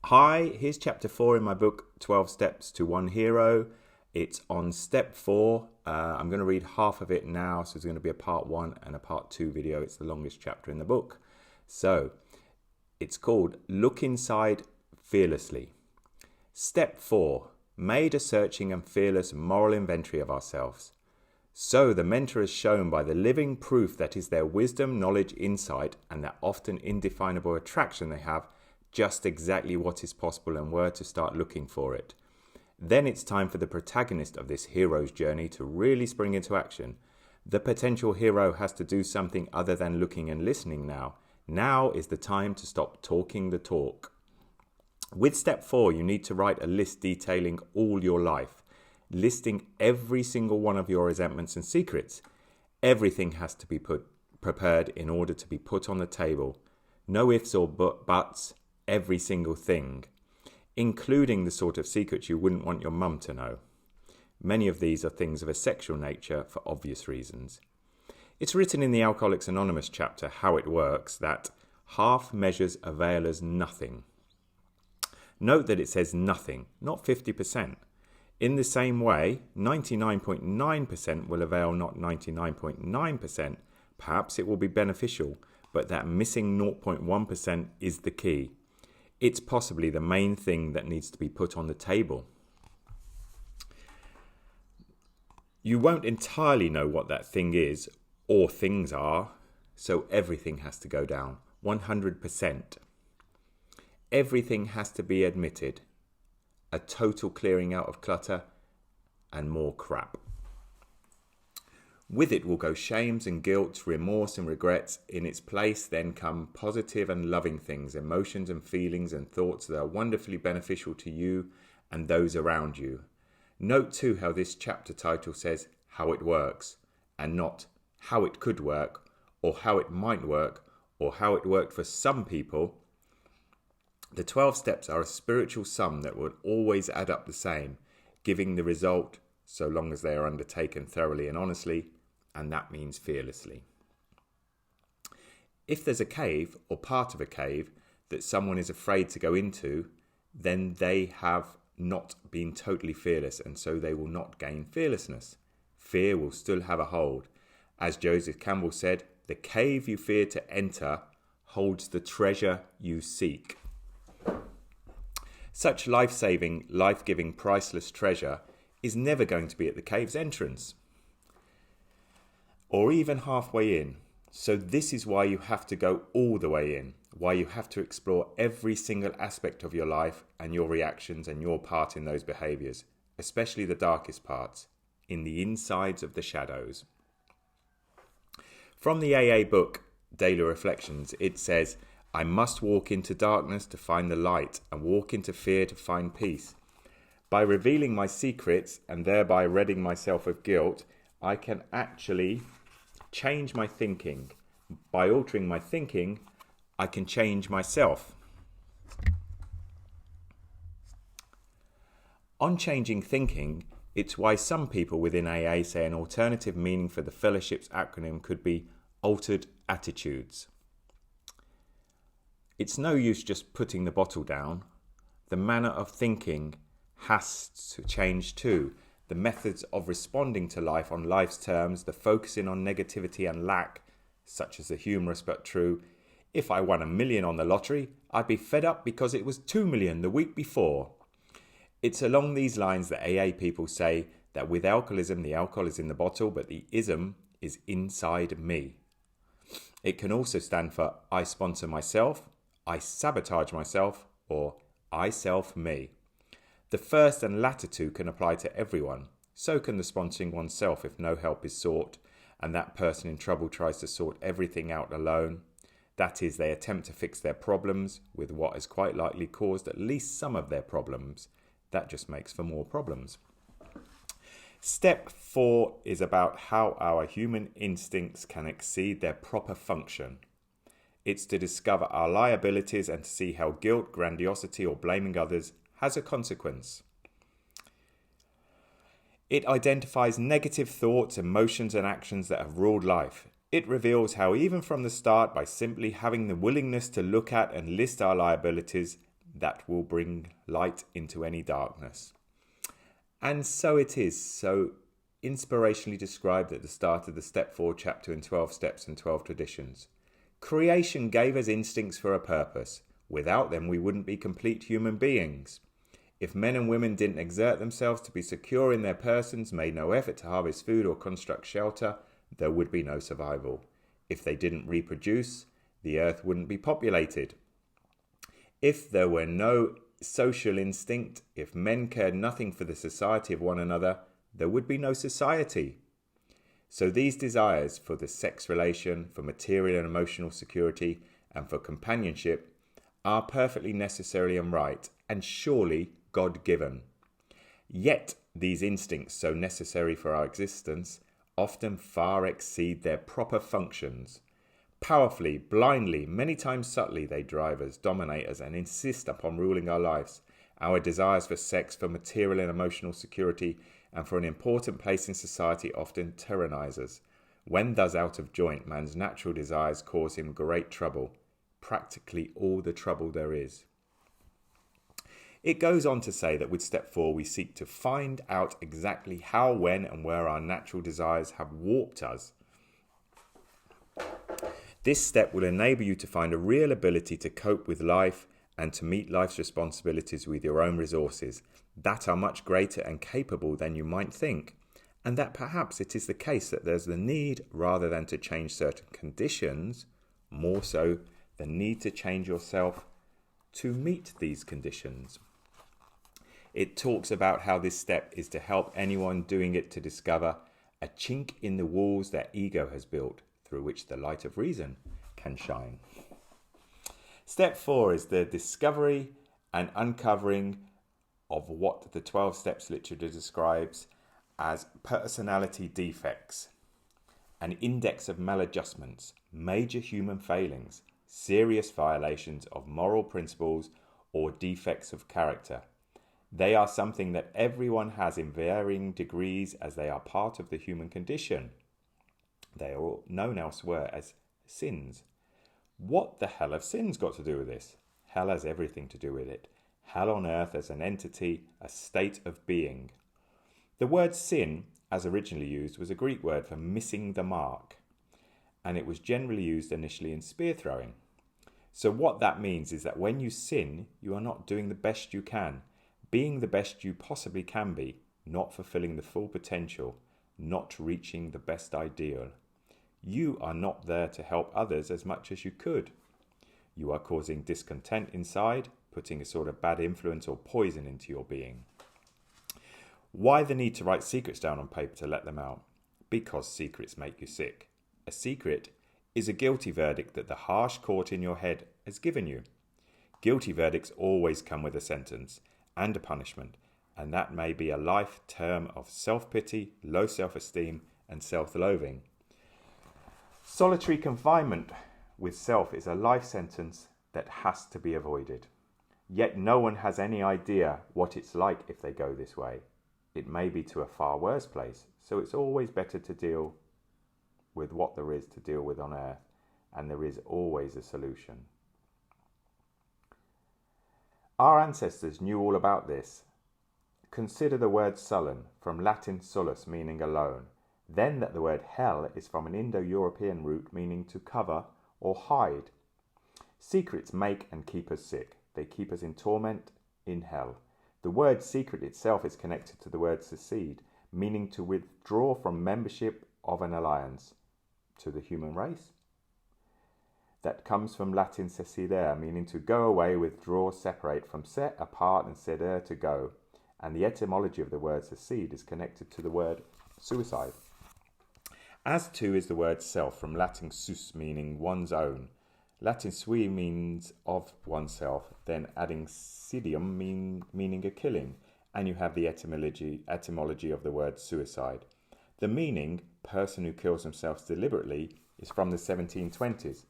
Hi, here's chapter 4 in my book, 12 Steps to One Hero. It's on step 4. I'm going to read half of it now, so there's going to be a part 1 and a part 2 video. It's the longest chapter in the book. So, it's called Look Inside Fearlessly. Step 4. Made a searching and fearless moral inventory of ourselves. So the mentor is shown by the living proof that is their wisdom, knowledge, insight, and that often indefinable attraction they have just exactly what is possible and where to start looking for it. Then it's time for the protagonist of this hero's journey to really spring into action. The potential hero has to do something other than looking and listening now. Now is the time to stop talking the talk. With step 4, you need to write a list detailing all your life, listing every single one of your resentments and secrets. Everything has to be prepared in order to be put on the table. No ifs or buts. Every single thing, including the sort of secrets you wouldn't want your mum to know. Many of these are things of a sexual nature for obvious reasons. It's written in the Alcoholics Anonymous chapter, How It Works, that half measures avail us nothing. Note that it says nothing, not 50%. In the same way, 99.9% will avail not 99.9%. Perhaps it will be beneficial, but that missing 0.1% is the key. It's possibly the main thing that needs to be put on the table. You won't entirely know what that thing is or things are, so everything has to go down, 100%. Everything has to be admitted, a total clearing out of clutter and more crap. With it will go shames and guilt, remorse and regrets. In its place then come positive and loving things, emotions and feelings and thoughts that are wonderfully beneficial to you and those around you. Note too how this chapter title says how it works and not how it could work or how it might work or how it worked for some people. The 12 steps are a spiritual sum that will always add up the same, giving the result so long as they are undertaken thoroughly and honestly, and that means fearlessly. If there's a cave or part of a cave that someone is afraid to go into, then they have not been totally fearless, and so they will not gain fearlessness. Fear will still have a hold. As Joseph Campbell said, the cave you fear to enter holds the treasure you seek. Such life-saving, life-giving, priceless treasure is never going to be at the cave's entrance or even halfway in. So this is why you have to go all the way in, why you have to explore every single aspect of your life and your reactions and your part in those behaviours, especially the darkest parts, in the insides of the shadows. From the AA book, Daily Reflections, it says, I must walk into darkness to find the light and walk into fear to find peace. By revealing my secrets and thereby ridding myself of guilt, I can actually change my thinking. By altering my thinking, I can change myself. On changing thinking, it's why some people within AA say an alternative meaning for the fellowship's acronym could be altered attitudes. It's no use just putting the bottle down. The manner of thinking has to change too. The methods of responding to life on life's terms, the focusing on negativity and lack, such as the humorous but true, if I won $1 million on the lottery, I'd be fed up because it was $2 million the week before. It's along these lines that AA people say that with alcoholism, the alcohol is in the bottle, but the ism is inside me. It can also stand for I sponsor myself, I sabotage myself, or I self me. The first and latter two can apply to everyone. So can the sponsoring oneself if no help is sought, and that person in trouble tries to sort everything out alone. That is, they attempt to fix their problems with what has quite likely caused at least some of their problems. That just makes for more problems. Step 4 is about how our human instincts can exceed their proper function. It's to discover our liabilities and to see how guilt, grandiosity, or blaming others has a consequence. It identifies negative thoughts, emotions, and actions that have ruled life. It reveals how even from the start, by simply having the willingness to look at and list our liabilities, that will bring light into any darkness. And so it is so inspirationally described at the start of the Step 4 chapter in 12 Steps and 12 Traditions. Creation gave us instincts for a purpose. Without them, we wouldn't be complete human beings. If men and women didn't exert themselves to be secure in their persons, made no effort to harvest food or construct shelter, there would be no survival. If they didn't reproduce, the earth wouldn't be populated. If there were no social instinct, if men cared nothing for the society of one another, there would be no society. So these desires for the sex relation, for material and emotional security, and for companionship are perfectly necessary and right, and surely God-given. Yet these instincts, so necessary for our existence, often far exceed their proper functions. Powerfully, blindly, many times subtly, they drive us, dominate us, and insist upon ruling our lives. Our desires for sex, for material and emotional security, and for an important place in society often tyrannize us. When thus out of joint, man's natural desires cause him great trouble, practically all the trouble there is. It goes on to say that with Step 4, we seek to find out exactly how, when, and where our natural desires have warped us. This step will enable you to find a real ability to cope with life and to meet life's responsibilities with your own resources that are much greater and capable than you might think, and that perhaps it is the case that there's the need, rather than to change certain conditions, more so the need to change yourself to meet these conditions. It talks about how this step is to help anyone doing it to discover a chink in the walls their ego has built, through which the light of reason can shine. Step 4 is the discovery and uncovering of what the 12 Steps literature describes as personality defects, an index of maladjustments, major human failings, serious violations of moral principles, or defects of character. They are something that everyone has in varying degrees, as they are part of the human condition. They are known elsewhere as sins. What the hell have sins got to do with this? Hell has everything to do with it. Hell on earth as an entity, a state of being. The word sin, as originally used, was a Greek word for missing the mark, and it was generally used initially in spear throwing. So what that means is that when you sin, you are not doing the best you can, being the best you possibly can be, not fulfilling the full potential, not reaching the best ideal. You are not there to help others as much as you could. You are causing discontent inside, putting a sort of bad influence or poison into your being. Why the need to write secrets down on paper to let them out? Because secrets make you sick. A secret is a guilty verdict that the harsh court in your head has given you. Guilty verdicts always come with a sentence and a punishment, and that may be a life term of self-pity, low self-esteem, and self-loathing. Solitary confinement with self is a life sentence that has to be avoided. Yet no one has any idea what it's like if they go this way. It may be to a far worse place, so it's always better to deal with what there is to deal with on earth, and there is always a solution. Our ancestors knew all about this. Consider the word sullen, from Latin solus, meaning alone. Then that the word hell is from an Indo-European root meaning to cover or hide. Secrets make and keep us sick. They keep us in torment, in hell. The word secret itself is connected to the word secede, meaning to withdraw from membership of an alliance. To the human race? That comes from Latin secedere, meaning to go away, withdraw, separate, from set, apart, and cedere, to go. And the etymology of the word secede is connected to the word suicide. As too is the word self, from Latin sus, meaning one's own. Latin sui means of oneself, then adding sidium meaning a killing, and you have the etymology of the word suicide. The meaning, person who kills themselves deliberately, is from the 1720s.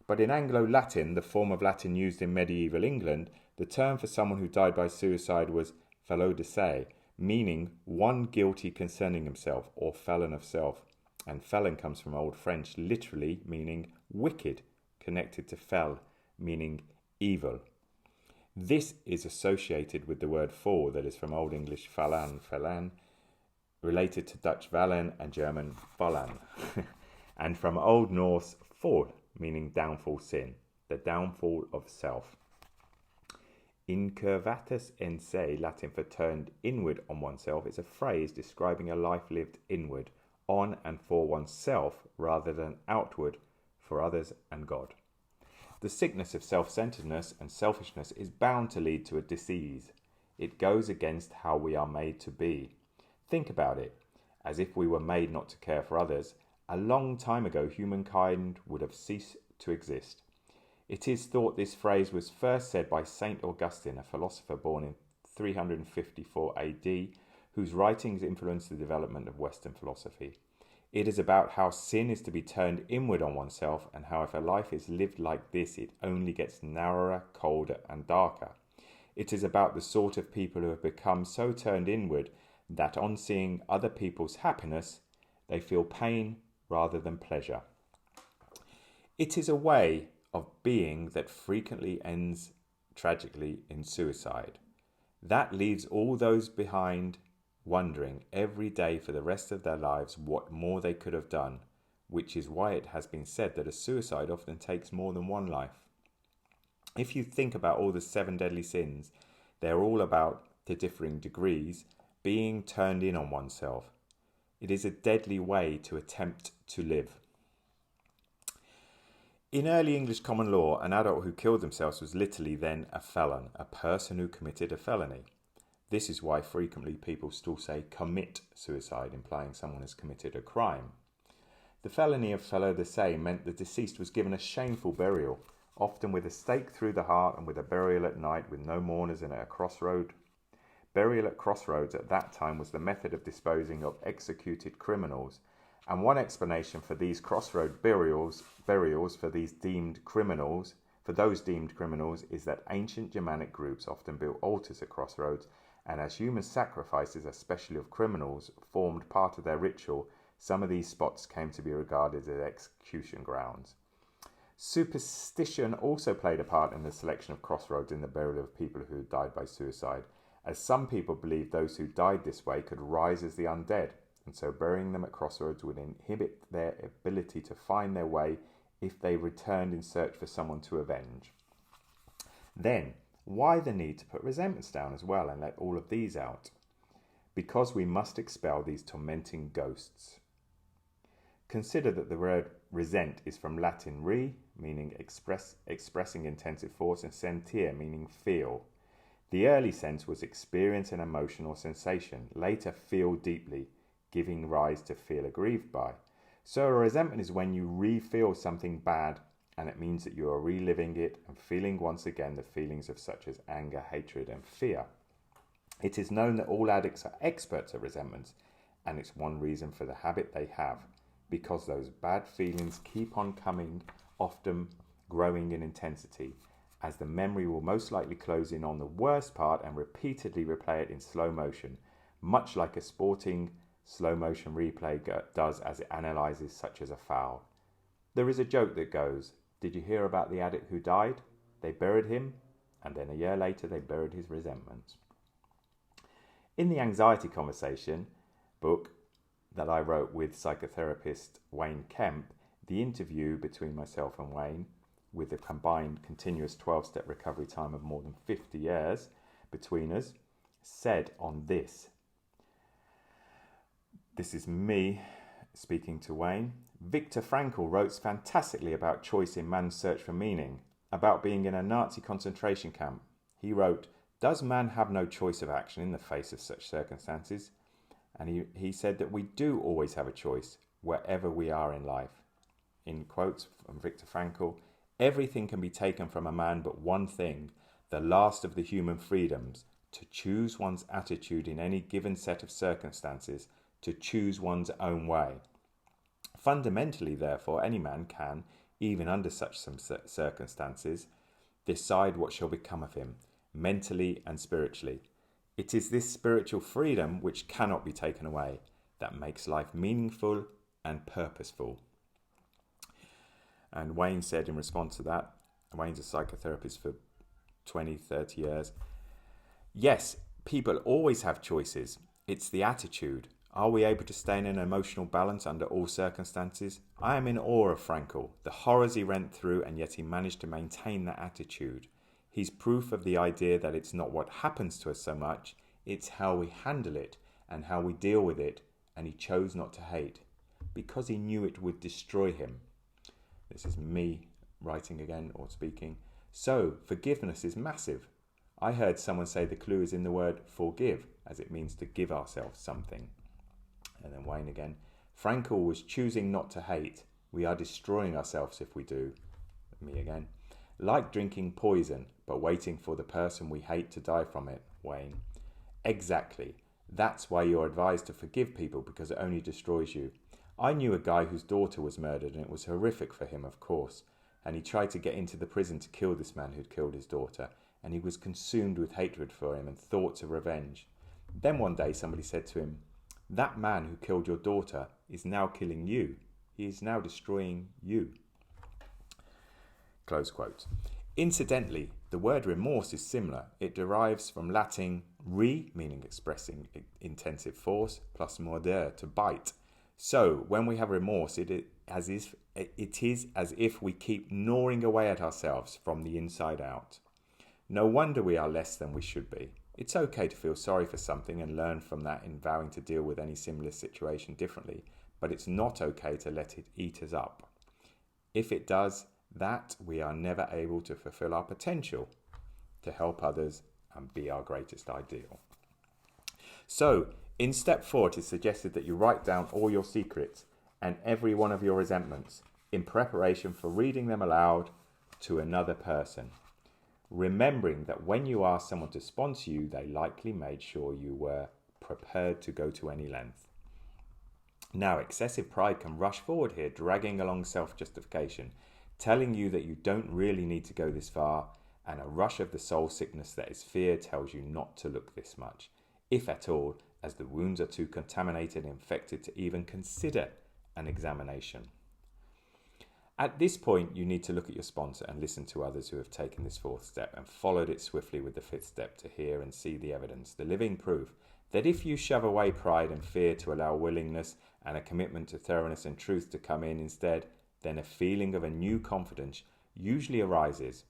But in Anglo-Latin, the form of Latin used in medieval England, the term for someone who died by suicide was fellow de se, meaning one guilty concerning himself, or felon of self. And felon comes from Old French, literally meaning wicked, connected to fel, meaning evil. This is associated with the word fall, that is from Old English fallen, related to Dutch vallen and German fallen, and from Old Norse fall, meaning downfall sin, the downfall of self. Incurvatus in se, Latin for turned inward on oneself, is a phrase describing a life lived inward, on and for oneself, rather than outward for others and God. The sickness of self-centeredness and selfishness is bound to lead to a disease. It goes against how we are made to be. Think about it. As if we were made not to care for others, a long time ago humankind would have ceased to exist. It is thought this phrase was first said by Saint Augustine, a philosopher born in 354 AD, whose writings influenced the development of Western philosophy. It is about how sin is to be turned inward on oneself, and how if a life is lived like this, it only gets narrower, colder, and darker. It is about the sort of people who have become so turned inward that on seeing other people's happiness, they feel pain rather than pleasure. It is a way of being that frequently ends tragically in suicide. That leaves all those behind wondering every day for the rest of their lives what more they could have done, which is why it has been said that a suicide often takes more than one life. If you think about all the 7 deadly sins, they're all about, to differing degrees, being turned in on oneself. It is a deadly way to attempt to live. In early English common law, an adult who killed themselves was literally then a felon, a person who committed a felony. This is why frequently people still say commit suicide, implying someone has committed a crime. The felony of fellow the se meant the deceased was given a shameful burial, often with a stake through the heart and with a burial at night with no mourners and at a crossroad. Burial at crossroads at that time was the method of disposing of executed criminals, and one explanation for these crossroad burials for those deemed criminals is that ancient Germanic groups often built altars at crossroads, and as human sacrifices, especially of criminals, formed part of their ritual, some of these spots came to be regarded as execution grounds. Superstition also played a part in the selection of crossroads in the burial of people who had died by suicide, as some people believed those who died this way could rise as the undead, and so burying them at crossroads would inhibit their ability to find their way if they returned in search for someone to avenge. Then, why the need to put resentments down as well and let all of these out? Because we must expel these tormenting ghosts. Consider that the word resent is from Latin re, meaning expressing intensive force, and sentire, meaning feel. The early sense was experience an emotion or sensation, later feel deeply, giving rise to feel aggrieved by. So a resentment is when you re-feel something bad, and it means that you are reliving it and feeling once again the feelings of such as anger, hatred, and fear. It is known that all addicts are experts at resentments, and it's one reason for the habit they have, because those bad feelings keep on coming, often growing in intensity, as the memory will most likely close in on the worst part and repeatedly replay it in slow motion, much like a sporting slow motion replay does as it analyses such as a foul. There is a joke that goes, "Did you hear about the addict who died? They buried him, and then a year later they buried his resentments." In the Anxiety Conversation book that I wrote with psychotherapist Wayne Kemp, the interview between myself and Wayne, with a combined continuous 12-step recovery time of more than 50 years between us, said on this. This is me speaking to Wayne. Viktor Frankl wrote fantastically about choice in man's search for meaning, about being in a Nazi concentration camp. He wrote, "Does man have no choice of action in the face of such circumstances?" And he said that we do always have a choice wherever we are in life. In quotes from Viktor Frankl, "Everything can be taken from a man but one thing, the last of the human freedoms, to choose one's attitude in any given set of circumstances, to choose one's own way. Fundamentally, therefore, any man can, even under such some circumstances, decide what shall become of him, mentally and spiritually. It is this spiritual freedom which cannot be taken away, that makes life meaningful and purposeful." And Wayne said in response to that, Wayne's a psychotherapist for 20, 30 years. Yes, people always have choices. It's the attitude. Are we able to stay in an emotional balance under all circumstances? I am in awe of Frankl, the horrors he went through, and yet he managed to maintain that attitude. He's proof of the idea that it's not what happens to us so much, it's how we handle it and how we deal with it, and he chose not to hate, because he knew it would destroy him. This is me writing again or speaking. So, forgiveness is massive. I heard someone say the clue is in the word forgive, as it means to give ourselves something. And then Wayne again. Frankl was choosing not to hate. We are destroying ourselves if we do. Me again. Like drinking poison, but waiting for the person we hate to die from it. Wayne. Exactly. That's why you're advised to forgive people, because it only destroys you. I knew a guy whose daughter was murdered, and it was horrific for him, of course. And he tried to get into the prison to kill this man who'd killed his daughter, and he was consumed with hatred for him and thoughts of revenge. Then one day somebody said to him, "That man who killed your daughter is now killing you. He is now destroying you." Close quote. Incidentally, the word remorse is similar. It derives from Latin re, meaning expressing intensive force, plus mordere, to bite. So, when we have remorse, it is as if we keep gnawing away at ourselves from the inside out. No wonder we are less than we should be. It's okay to feel sorry for something and learn from that in vowing to deal with any similar situation differently, but it's not okay to let it eat us up. If it does that, we are never able to fulfill our potential to help others and be our greatest ideal. So, in step 4, it is suggested that you write down all your secrets and every one of your resentments in preparation for reading them aloud to another person. Remembering that when you asked someone to sponsor you, they likely made sure you were prepared to go to any length. Now, excessive pride can rush forward here, dragging along self-justification, telling you that you don't really need to go this far, and a rush of the soul sickness that is fear tells you not to look this much, if at all, as the wounds are too contaminated and infected to even consider an examination. At this point, you need to look at your sponsor and listen to others who have taken this 4th step and followed it swiftly with the 5th step to hear and see the evidence, the living proof, that if you shove away pride and fear to allow willingness and a commitment to thoroughness and truth to come in instead, then a feeling of a new confidence usually arises.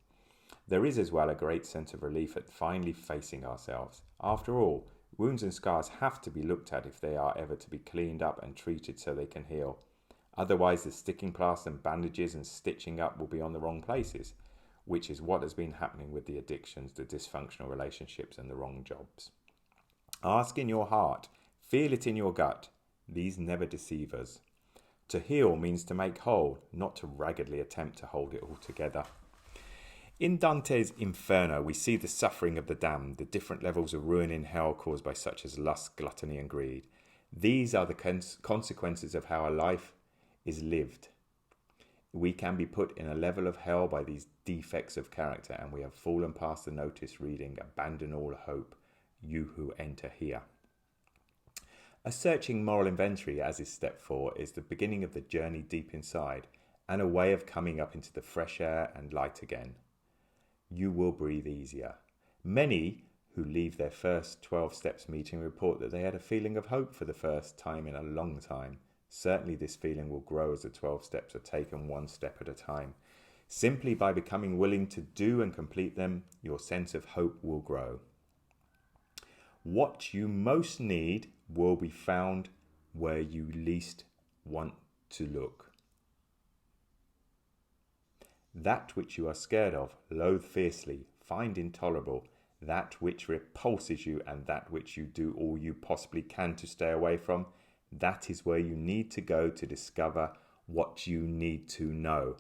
There is as well a great sense of relief at finally facing ourselves. After all, wounds and scars have to be looked at if they are ever to be cleaned up and treated so they can heal. Otherwise, the sticking plaster and bandages and stitching up will be on the wrong places, which is what has been happening with the addictions, the dysfunctional relationships and the wrong jobs. Ask in your heart, feel it in your gut. These never deceive us. To heal means to make whole, not to raggedly attempt to hold it all together. In Dante's Inferno, we see the suffering of the damned, the different levels of ruin in hell caused by such as lust, gluttony and greed. These are the consequences of how a life is lived. We can be put in a level of hell by these defects of character, and we have fallen past the notice reading, "Abandon all hope, you who enter here." A searching moral inventory, as is step 4, is the beginning of the journey deep inside and a way of coming up into the fresh air and light again. You will breathe easier. Many who leave their first 12 steps meeting report that they had a feeling of hope for the first time in a long time. Certainly this feeling will grow as the 12 steps are taken one step at a time. Simply by becoming willing to do and complete them, your sense of hope will grow. What you most need will be found where you least want to look. That which you are scared of, loathe fiercely, find intolerable, that which repulses you and that which you do all you possibly can to stay away from, that is where you need to go to discover what you need to know.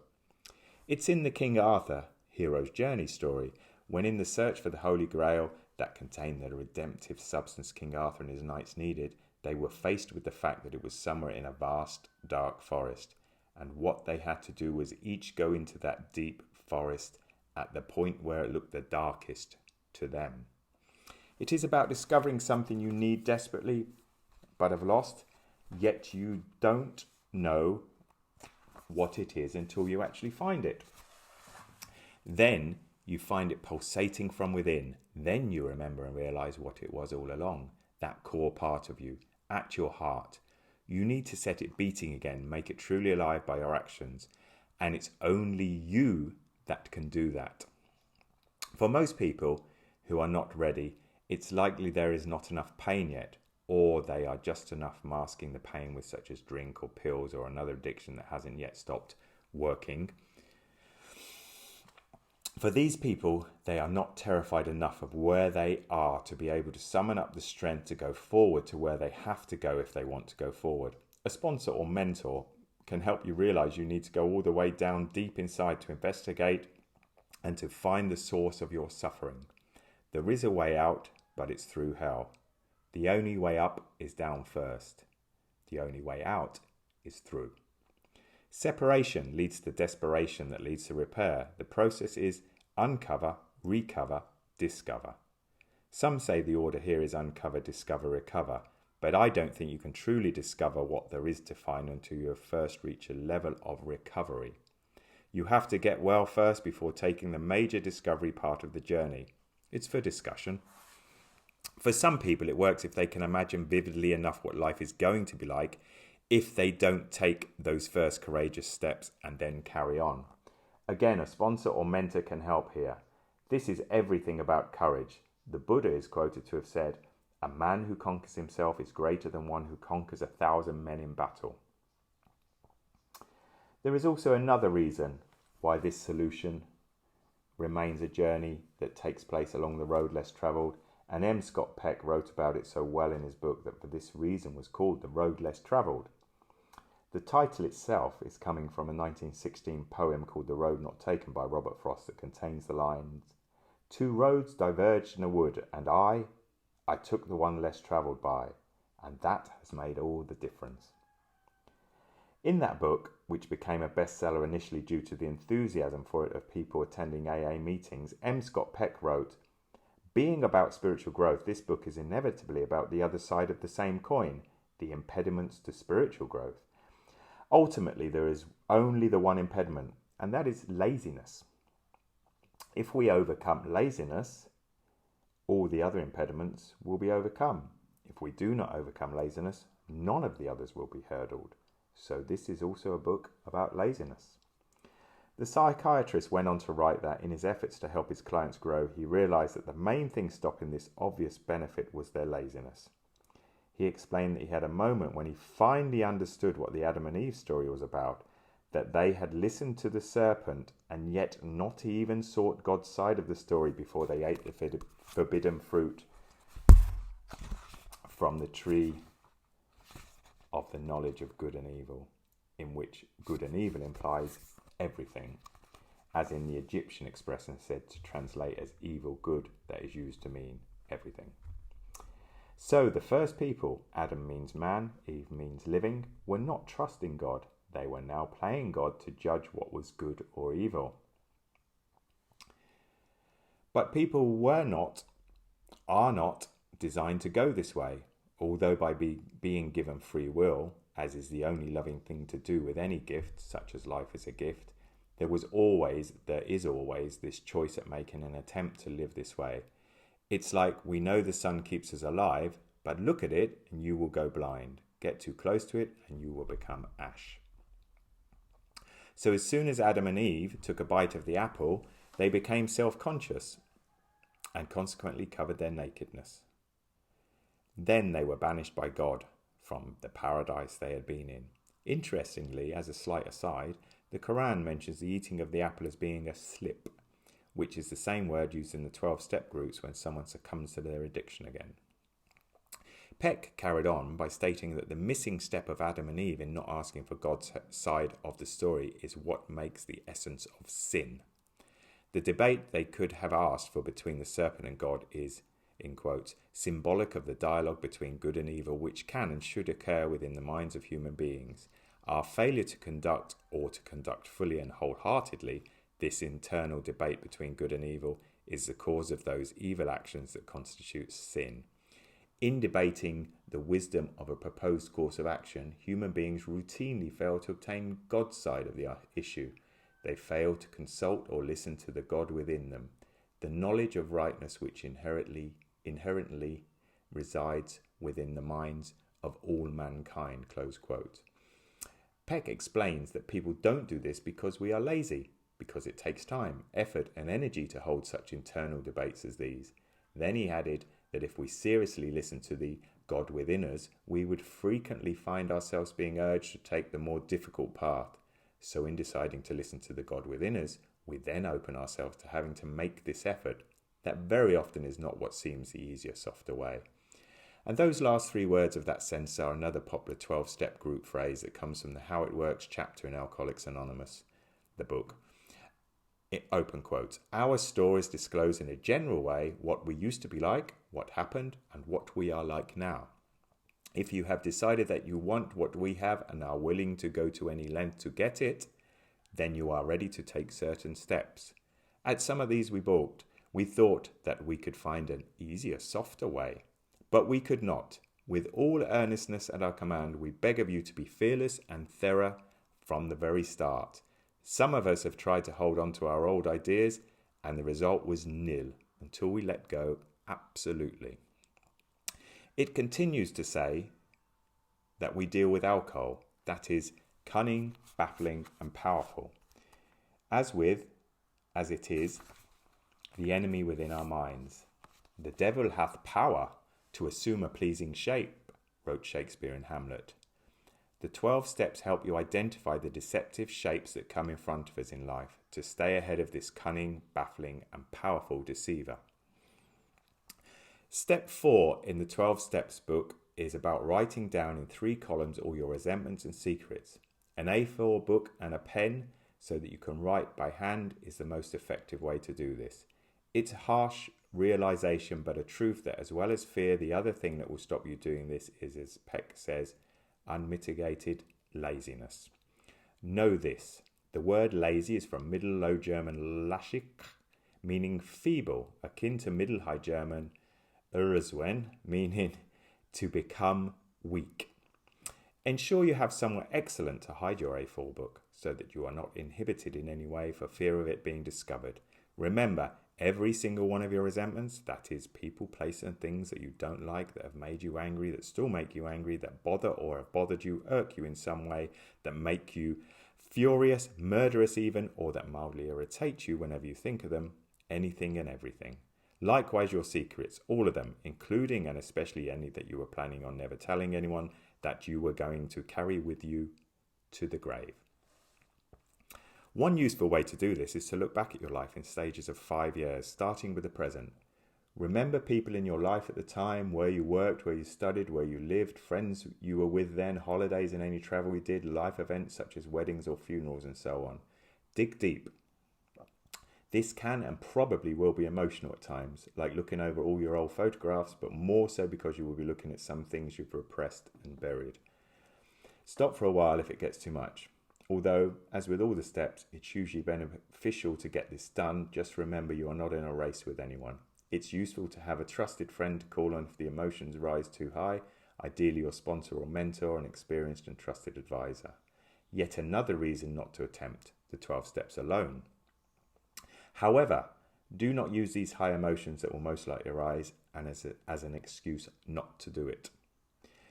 It's in the King Arthur hero's journey story, when in the search for the Holy Grail that contained the redemptive substance King Arthur and his knights needed, they were faced with the fact that it was somewhere in a vast, dark forest, and what they had to do was each go into that deep forest at the point where it looked the darkest to them. It is about discovering something you need desperately, but have lost, yet you don't know what it is until you actually find it. Then You find it pulsating from within. Then you remember and realize what it was all along, that core part of you, at your heart. You need to set it beating again, make it truly alive by your actions. And it's only you that can do that. For most people who are not ready, it's likely there is not enough pain yet, or they are just enough masking the pain with such as drink or pills or another addiction that hasn't yet stopped working. For these people, they are not terrified enough of where they are to be able to summon up the strength to go forward to where they have to go if they want to go forward. A sponsor or mentor can help you realize you need to go all the way down deep inside to investigate and to find the source of your suffering. There is a way out, but it's through hell. The only way up is down first. The only way out is through. Separation leads to desperation that leads to repair. The process is uncover, recover, discover. Some say the order here is uncover, discover, recover, but I don't think you can truly discover what there is to find until you have first reached a level of recovery. You have to get well first before taking the major discovery part of the journey. It's for discussion. For some people, it works if they can imagine vividly enough what life is going to be like if they don't take those first courageous steps and then carry on. Again, a sponsor or mentor can help here. This is everything about courage. The Buddha is quoted to have said, "A man who conquers himself is greater than one who conquers 1,000 men in battle." There is also another reason why this solution remains a journey that takes place along the road less travelled, and M. Scott Peck wrote about it so well in his book that for this reason was called The Road Less Travelled. The title itself is coming from a 1916 poem called The Road Not Taken by Robert Frost that contains the lines, "Two roads diverged in a wood, and I took the one less travelled by, and that has made all the difference." In that book, which became a bestseller initially due to the enthusiasm for it of people attending AA meetings, M. Scott Peck wrote, "Being about spiritual growth, this book is inevitably about the other side of the same coin, the impediments to spiritual growth. Ultimately, there is only the one impediment, and that is laziness. If we overcome laziness, all the other impediments will be overcome. If we do not overcome laziness, none of the others will be hurdled. So this is also a book about laziness." The psychiatrist went on to write that in his efforts to help his clients grow, he realized that the main thing stopping this obvious benefit was their laziness. He explained that he had a moment when he finally understood what the Adam and Eve story was about, that they had listened to the serpent and yet not even sought God's side of the story before they ate the forbidden fruit from the tree of the knowledge of good and evil, in which good and evil implies everything, as in the Egyptian expression said to translate as evil good, that is used to mean everything. So the first people, Adam means man, Eve means living, were not trusting God. They were now playing God to judge what was good or evil. But people are not designed to go this way, although by being given free will, as is the only loving thing to do with any gift, such as life is a gift, there is always this choice at making an attempt to live this way. It's like we know the sun keeps us alive, but look at it and you will go blind. Get too close to it and you will become ash. So as soon as Adam and Eve took a bite of the apple, they became self-conscious and consequently covered their nakedness. Then they were banished by God from the paradise they had been in. Interestingly, as a slight aside, the Quran mentions the eating of the apple as being a slip, which is the same word used in the 12-step groups when someone succumbs to their addiction again. Peck carried on by stating that the missing step of Adam and Eve in not asking for God's side of the story is what makes the essence of sin. The debate they could have asked for between the serpent and God is, in quotes, symbolic of the dialogue between good and evil which can and should occur within the minds of human beings. Our failure to conduct fully and wholeheartedly this internal debate between good and evil is the cause of those evil actions that constitute sin. In debating the wisdom of a proposed course of action, human beings routinely fail to obtain God's side of the issue. They fail to consult or listen to the God within them. the knowledge of rightness which inherently resides within the minds of all mankind, close quote. Peck explains that people don't do this because we are lazy, because it takes time, effort and energy to hold such internal debates as these. Then he added that if we seriously listen to the God within us, we would frequently find ourselves being urged to take the more difficult path. So in deciding to listen to the God within us, we then open ourselves to having to make this effort. That very often is not what seems the easier, softer way. And those last 3 words of that sentence are another popular 12-step group phrase that comes from the How It Works chapter in Alcoholics Anonymous, the book. Open quotes. Our stories disclose in a general way what we used to be like, what happened, and what we are like now. If you have decided that you want what we have and are willing to go to any length to get it, then you are ready to take certain steps. At some of these we balked. We thought that we could find an easier, softer way. But we could not. With all earnestness at our command, we beg of you to be fearless and thorough from the very start. Some of us have tried to hold on to our old ideas, and the result was nil until we let go absolutely. It continues to say that we deal with alcohol, that is, cunning, baffling, and powerful, as it is, the enemy within our minds. The devil hath power to assume a pleasing shape, wrote Shakespeare in Hamlet. The 12 steps help you identify the deceptive shapes that come in front of us in life to stay ahead of this cunning, baffling, and powerful deceiver. Step 4 in the 12 Steps book is about writing down in 3 columns all your resentments and secrets. An A4 book and a pen so that you can write by hand is the most effective way to do this. It's a harsh realization, but a truth that as well as fear, the other thing that will stop you doing this is, as Peck says, unmitigated laziness. Know this. The word lazy is from Middle Low German laschig, meaning feeble, akin to Middle High German Urswen, meaning to become weak. Ensure you have somewhere excellent to hide your A4 book so that you are not inhibited in any way for fear of it being discovered. Remember, every single one of your resentments, that is people, places and things that you don't like, that have made you angry, that still make you angry, that bother or have bothered you, irk you in some way, that make you furious, murderous even, or that mildly irritate you whenever you think of them, anything and everything. Likewise your secrets, all of them, including and especially any that you were planning on never telling anyone, that you were going to carry with you to the grave. One useful way to do this is to look back at your life in stages of 5 years, starting with the present. Remember people in your life at the time, where you worked, where you studied, where you lived, friends you were with then, holidays and any travel you did, life events such as weddings or funerals and so on. Dig deep. This can and probably will be emotional at times, like looking over all your old photographs, but more so because you will be looking at some things you've repressed and buried. Stop for a while if it gets too much. Although, as with all the steps, it's usually beneficial to get this done. Just remember you are not in a race with anyone. It's useful to have a trusted friend to call on if the emotions rise too high, ideally your sponsor or mentor, an experienced and trusted advisor. Yet another reason not to attempt the 12 steps alone. However, do not use these high emotions that will most likely arise and as an excuse not to do it.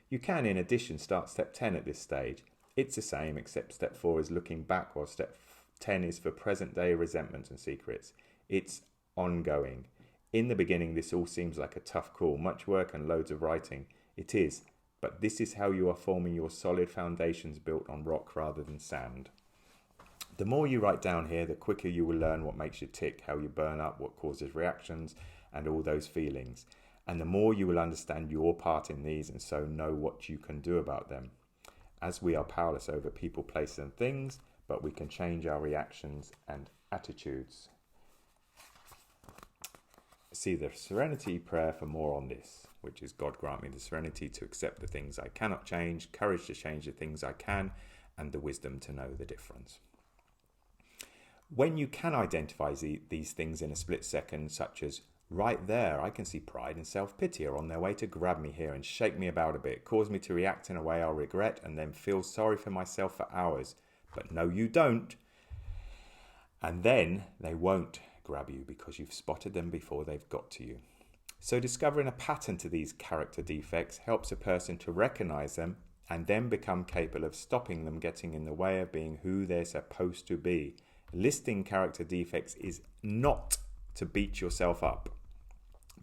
You can, in addition, start step 10 at this stage. It's the same, except step 4 is looking back, while step 10 is for present day resentments and secrets. It's ongoing. In the beginning, this all seems like a tough call, much work and loads of writing. It is, but this is how you are forming your solid foundations built on rock rather than sand. The more you write down here, the quicker you will learn what makes you tick, how you burn up, what causes reactions, and all those feelings. And the more you will understand your part in these and so know what you can do about them. As we are powerless over people, places and things, but we can change our reactions and attitudes. See the Serenity Prayer for more on this, which is God grant me the serenity to accept the things I cannot change, courage to change the things I can, and the wisdom to know the difference. When you can identify these things in a split second, such as, right there, I can see pride and self-pity are on their way to grab me here and shake me about a bit, cause me to react in a way I'll regret and then feel sorry for myself for hours. But no, you don't. And then they won't grab you because you've spotted them before they've got to you. So discovering a pattern to these character defects helps a person to recognize them and then become capable of stopping them getting in the way of being who they're supposed to be. Listing character defects is not to beat yourself up,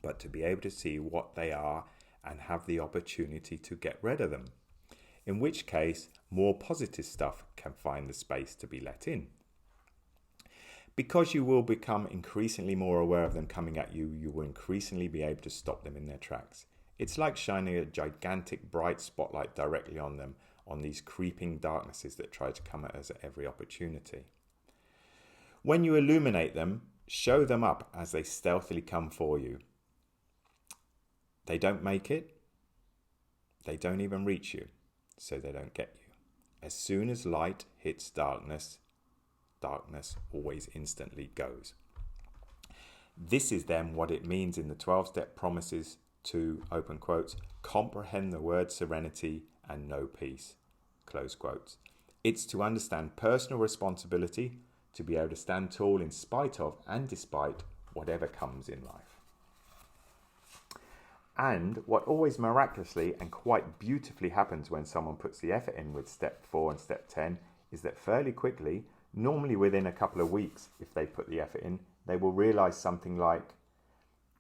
but to be able to see what they are and have the opportunity to get rid of them. In which case, more positive stuff can find the space to be let in. Because you will become increasingly more aware of them coming at you, you will increasingly be able to stop them in their tracks. It's like shining a gigantic bright spotlight directly on them, on these creeping darknesses that try to come at us at every opportunity. When you illuminate them, show them up as they stealthily come for you. They don't make it. They don't even reach you, so they don't get you. As soon as light hits darkness, darkness always instantly goes. This is then what it means in the 12-step promises to, open quotes, comprehend the word serenity and know peace, close quotes. It's to understand personal responsibility, to be able to stand tall in spite of and despite whatever comes in life. And what always miraculously and quite beautifully happens when someone puts the effort in with step 4 and step 10 is that fairly quickly, normally within a couple of weeks, if they put the effort in, they will realize something like,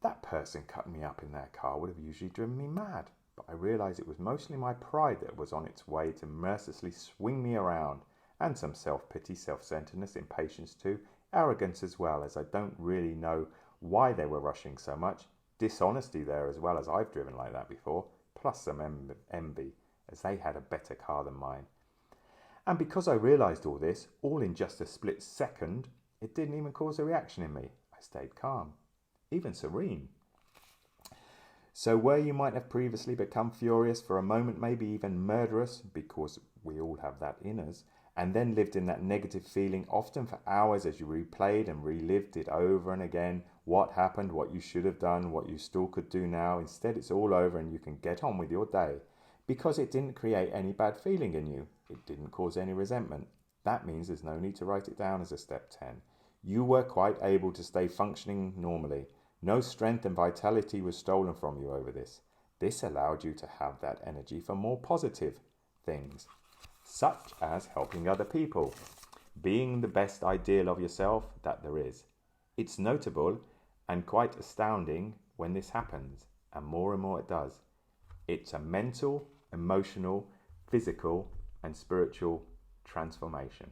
that person cutting me up in their car would have usually driven me mad, but I realized it was mostly my pride that was on its way to mercilessly swing me around, and some self-pity, self-centeredness, impatience too, arrogance as well, as I don't really know why they were rushing so much, dishonesty there as well, as I've driven like that before, plus some envy, as they had a better car than mine. And because I realised all this, all in just a split second, it didn't even cause a reaction in me. I stayed calm, even serene. So where you might have previously become furious for a moment, maybe even murderous, because we all have that in us, and then lived in that negative feeling often for hours as you replayed and relived it over and again, what happened, what you should have done, what you still could do now. Instead, it's all over and you can get on with your day because it didn't create any bad feeling in you. It didn't cause any resentment. That means there's no need to write it down as a step 10. You were quite able to stay functioning normally. No strength and vitality was stolen from you over this. This allowed you to have that energy for more positive things, such as helping other people, being the best ideal of yourself that there is. It's notable and quite astounding when this happens, and more it does. It's a mental, emotional, physical, and spiritual transformation.